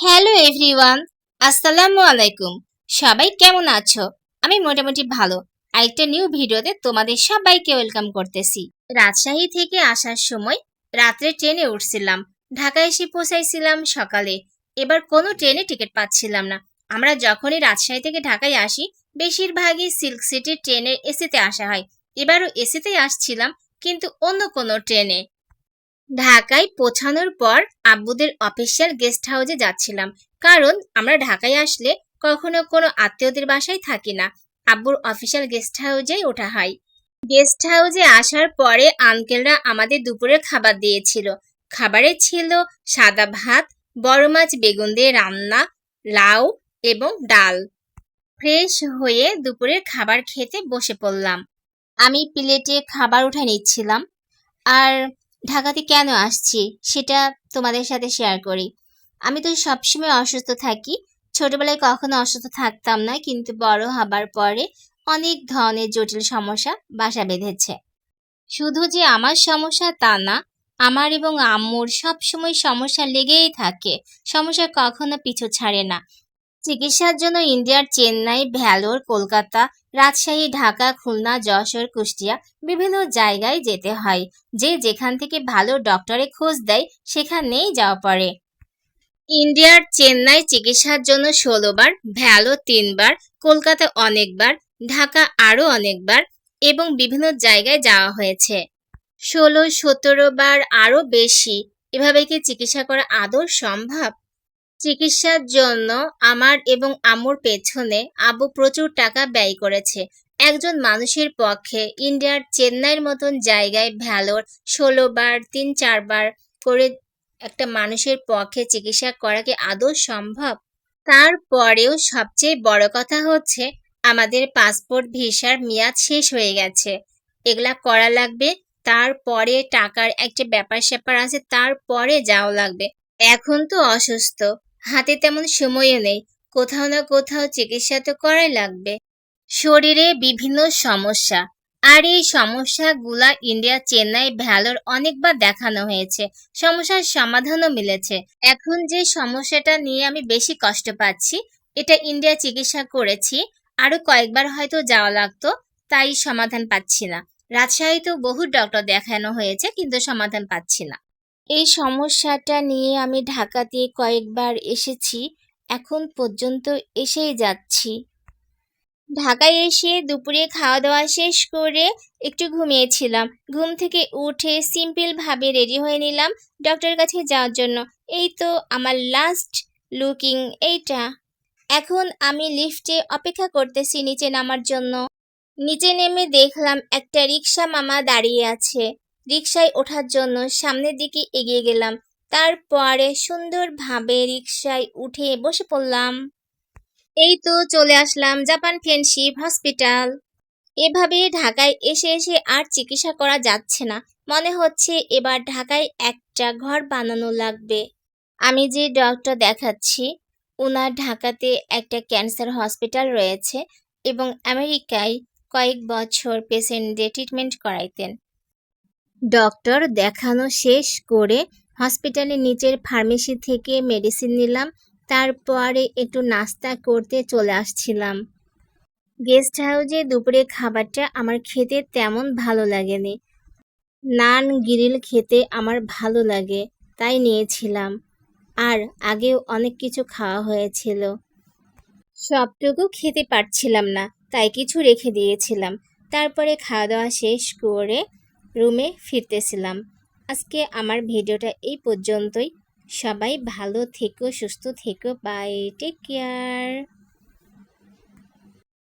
Hello everyone, আসসালামু আলাইকুম। সবাই কেমন আছো? আমি মোটামুটি ভালো। আরেকটা নিউ ভিডিওতে তোমাদের সবাইকে ওয়েলকাম করতেছি। রাজশাহী থেকে আসার সময় রাত্রে ট্রেনে উঠছিলাম, ঢাকায় এসে পৌঁছাইছিলাম সকালে। এবার কোনো ট্রেনে টিকিট পাচ্ছিলাম না। আমরা যখনই রাজশাহী থেকে ঢাকায় আসি বেশিরভাগই সিল্ক সিটির ট্রেনের এসিতে আসা হয়। এবারও এসিতেই আসছিলাম, কিন্তু অন্য কোনো ট্রেনে। ঢাকায় পৌঁছানোর পর আব্বুদের অফিসিয়াল গেস্ট হাউসে যাচ্ছিলাম, কারণ আমরা ঢাকায় আসলে কখনো কোনো আত্মীয়দের বাসায় থাকি না। আব্বুর অফিসিয়াল গেস্ট হাউসেই ওঠা হয়। গেস্ট হাউসে আসার পরে আঙ্কেলরা আমাদের দুপুরের খাবার দিয়েছিল। খাবারে ছিল সাদা ভাত, বড় মাছ বেগুন দিয়ে রান্না, লাউ এবং ডাল। ফ্রেশ হয়ে দুপুরের খাবার খেতে বসে পড়লাম। আমি প্লেটে খাবার উঠায় নিচ্ছিলাম। আর ঢাকাতে কেন আসছি সেটা তোমাদের সাথে শেয়ার করি। আমি তো সবসময় অসুস্থ থাকি। ছোটবেলায় কখনো অসুস্থ থাকতাম না, কিন্তু বড় হবার পরে অনেক ধরনের জটিল সমস্যা বাসা বেঁধেছে। শুধু যে আমার সমস্যা তা না, আমার এবং আম্মুর সবসময় সমস্যা লেগেই থাকে। সমস্যা কখনো পিছু ছাড়ে না। চিকিৎসার জন্য ইন্ডিয়ার চেন্নাই, ভেলোর, কলকাতা, রাজশাহী, ঢাকা, খুলনা, যশোর, কুষ্টিয়া বিভিন্ন জায়গায় যেতে হয়। যে যেখান থেকে ভালো ডক্টরে খোঁজ দেয় সেখানেই যাওয়া পড়ে। ইন্ডিয়ার চেন্নাই চিকিৎসার জন্য ১৬ বার, ভ্যালো ৩ বার, কলকাতা অনেকবার, ঢাকা আরও অনেকবার এবং বিভিন্ন জায়গায় যাওয়া হয়েছে। ১৬-১৭ বার আরও বেশি। এভাবে কি চিকিৎসা করা আদৌ সম্ভব? চিকিৎসার জন্য আমার এবং আম্মুর পেছনে আব্বু প্রচুর টাকা ব্যয় করেছে। একজন মানুষের পক্ষে ইন্ডিয়ার চেন্নাইয়ের মতন জায়গায় ভ্যালোর ১৬ বার ৩-৪ বার করে একটা মানুষের পক্ষে চিকিৎসা করা কি আদৌ সম্ভব? তারপরেও সবচেয়ে বড় কথা হচ্ছে আমাদের পাসপোর্ট ভিসার মেয়াদ শেষ হয়ে গেছে। এগুলা করা লাগবে, তারপরে টাকার একটা ব্যাপার স্যাপার আছে, তারপরে যাওয়া লাগবে। এখন তো অসুস্থ, হাতে তেমন সময়ও নেই। কোথাও না কোথাও চিকিৎসা তো করাই লাগবে। শরীরে বিভিন্ন সমস্যা, আর এই সমস্যাগুলা ইন্ডিয়া চেন্নাই ভ্যালোর অনেকবার দেখানো হয়েছে। সমস্যার সমাধানও মিলেছে। এখন যে সমস্যাটা নিয়ে আমি বেশি কষ্ট পাচ্ছি, এটা ইন্ডিয়া চিকিৎসা করেছি, আরো কয়েকবার হয়তো যাওয়া লাগতো, তাই সমাধান পাচ্ছি না। রাজশাহীতেও বহু ডক্টর দেখানো হয়েছে, কিন্তু সমাধান পাচ্ছি না। এই সমস্যাটা নিয়ে আমি ঢাকাতে কয়েকবার এসেছি, এখন পর্যন্ত এসেই যাচ্ছি। ঢাকায় এসে দুপুরে খাওয়া দাওয়া শেষ করে একটু ঘুমিয়েছিলাম। ঘুম থেকে উঠে সিম্পল ভাবে রেডি হয়ে নিলাম ডক্টরের কাছে যাওয়ার জন্য। এই তো আমার লাস্ট লুকিং এইটা। এখন আমি লিফটে অপেক্ষা করতেছি নিচে নামার জন্য। নিচে নেমে দেখলাম একটা রিক্সা মামা দাঁড়িয়ে আছে। রিক্সায় ওঠার জন্য সামনের দিকে এগিয়ে গেলাম। তারপরে সুন্দরভাবে রিক্সায় উঠে বসে পড়লাম। এই তো চলে আসলাম জাপান ফ্রেন্ডশিপ হসপিটাল। এভাবে ঢাকায় এসে এসে আর চিকিৎসা করা যাচ্ছে না। মনে হচ্ছে এবার ঢাকায় একটা ঘর বানানো লাগবে। আমি যে ডক্টর দেখাচ্ছি ওনার ঢাকাতে একটা ক্যান্সার হসপিটাল রয়েছে এবং আমেরিকায় কয়েক বছর পেশেন্টদের ট্রিটমেন্ট করাইতেন। ডক্টর দেখানো শেষ করে হসপিটালের নিচের ফার্মেসি থেকে মেডিসিন নিলাম, তারপরে একটু নাস্তা করতে চলে আসছিলাম। গেস্ট হাউসে দুপুরে খাবারটা আমার খেতে তেমন ভালো লাগেনি। নান গ্রিল খেতে আমার ভালো লাগে, তাই নিয়েছিলাম। আর আগেও অনেক কিছু খাওয়া হয়েছিল, সবটুকু খেতে পারছিলাম না, তাই কিছু রেখে দিয়েছিলাম। তারপরে খাওয়া দাওয়া শেষ করে রুমে ফিরতেছিলাম। আজকে আমার ভিডিওটা এই পর্যন্তই। সবাই ভালো থেকো, সুস্থ থেকো, বাই, টেক কেয়ার।